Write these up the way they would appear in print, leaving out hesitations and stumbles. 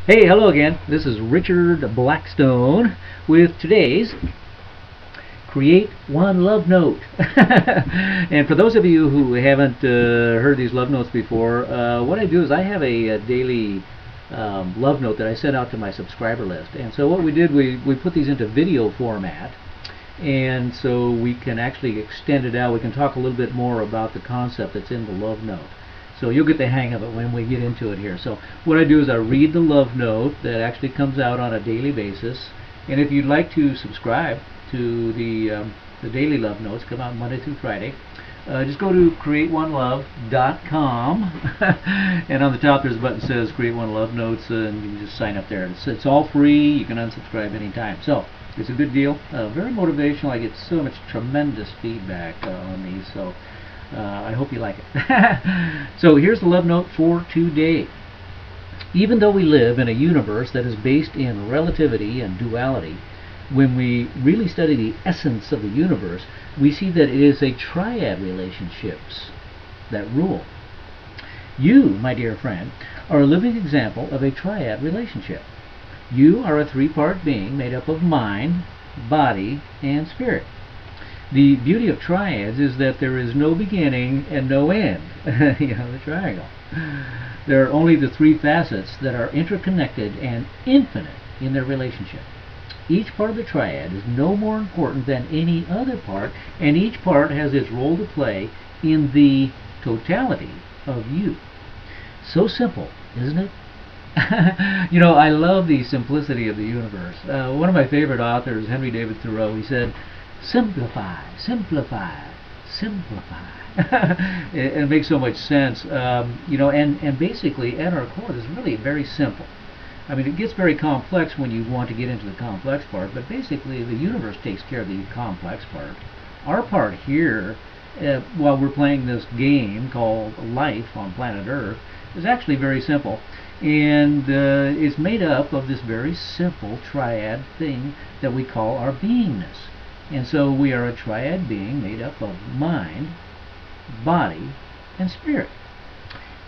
Hey, hello again. This is Richard Blackstone with today's Create One Love Note. And for those of you who haven't heard these love notes before, what I do is I have a daily love note that I send out to my subscriber list. And so what we did, we put these into video format. And so we can actually extend it out. We can talk a little bit more about the concept that's in the love note. So you'll get the hang of it when we get into it here. So what I do is I read the love note that actually comes out on a daily basis. And if you'd like to subscribe to the daily love notes, come out Monday through Friday, just go to createonelove.com. And on the top there's a button that says Create One Love Notes, and you can just sign up there. It's all free. You can unsubscribe anytime. So it's a good deal. Very motivational. I get so much tremendous feedback on these. So I hope you like it. So here's the love note for today. Even though we live in a universe that is based in relativity and duality, when we really study the essence of the universe, we see that it is a triad relationships that rule. You, my dear friend, are a living example of a triad relationship. You are a three-part being made up of mind, body, and spirit. The beauty of triads is that there is no beginning and no end. The triangle. There are only the three facets that are interconnected and infinite in their relationship. Each part of the triad is no more important than any other part, and each part has its role to play in the totality of you. So simple, isn't it? I love the simplicity of the universe. One of my favorite authors, Henry David Thoreau, he said, simplify, simplify, simplify. It makes so much sense. And basically at our core is really very simple. I mean, it gets very complex when you want to get into the complex part, but basically the universe takes care of the complex part. Our part here, while we're playing this game called life on planet Earth, is actually very simple. And it's made up of this very simple triad thing that we call our beingness. And so we are a triad being made up of mind, body, and spirit.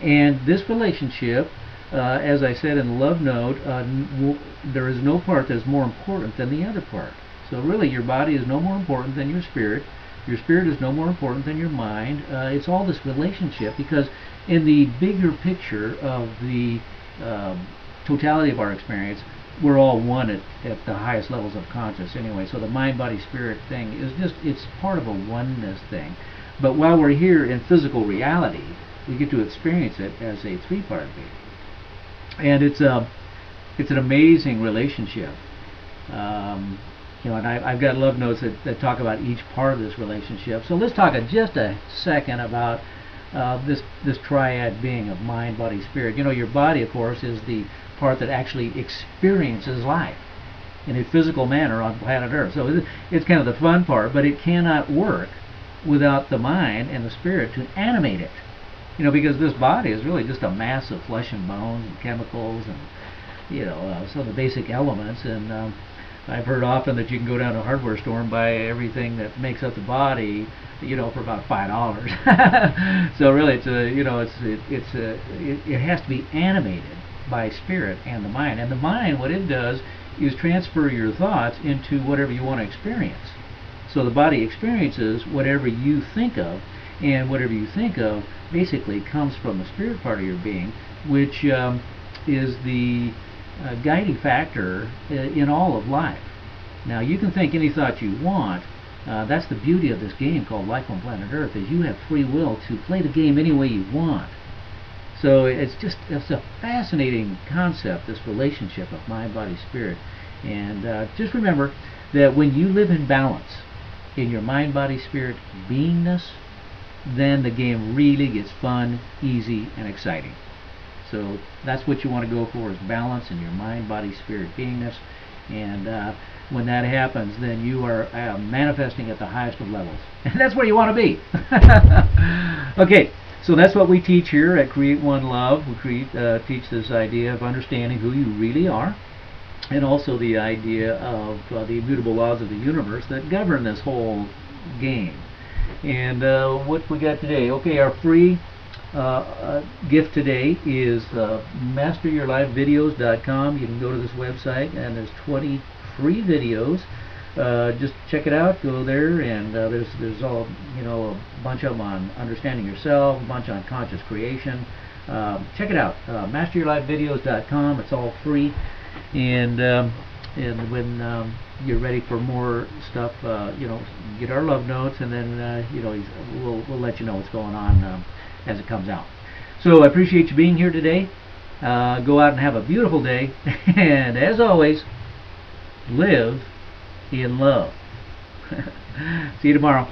And this relationship, as I said in the love note, there is no part that is more important than the other part. So really your body is no more important than your spirit. Your spirit is no more important than your mind. It's all this relationship, because in the bigger picture of the totality of our experience, we're all one at the highest levels of conscious anyway. So the mind, body, spirit thing is just, it's part of a oneness thing. But while we're here in physical reality, we get to experience it as a three-part being. And it's an amazing relationship. And I've got love notes that talk about each part of this relationship. So let's talk just a second about this triad being of mind, body, spirit. Your body, of course, is the part that actually experiences life in a physical manner on planet Earth. So it's kind of the fun part, but it cannot work without the mind and the spirit to animate it. Because this body is really just a mass of flesh and bones and chemicals and some of the basic elements. And I've heard often that you can go down to a hardware store and buy everything that makes up the body, for about $5. So really, it has to be animated by spirit and the mind. And the mind, what it does is transfer your thoughts into whatever you want to experience. So the body experiences whatever you think of, and whatever you think of basically comes from the spirit part of your being, which is the guiding factor in all of life. Now you can think any thought you want. That's the beauty of this game called Life on Planet Earth, is you have free will to play the game any way you want. So it's a fascinating concept, this relationship of mind, body, spirit. And just remember that when you live in balance in your mind, body, spirit beingness, then the game really gets fun, easy, and exciting. So that's what you want to go for, is balance in your mind, body, spirit beingness. And when that happens, then you are manifesting at the highest of levels. And that's where you want to be. Okay, so that's what we teach here at Create One Love. We teach this idea of understanding who you really are, and also the idea of the immutable laws of the universe that govern this whole game. And what we got today? Okay, our free gift today is masteryourlifevideos.com. You can go to this website, and there's 20 free videos. Just check it out. Go there, and there's all, a bunch of them on understanding yourself, a bunch on conscious creation. Check it out. Masteryourlifevideos.com. It's all free, and when you're ready for more stuff, get our love notes, and then we'll let you know what's going on as it comes out. So I appreciate you being here today. Go out and have a beautiful day, and as always, live in love. See you tomorrow.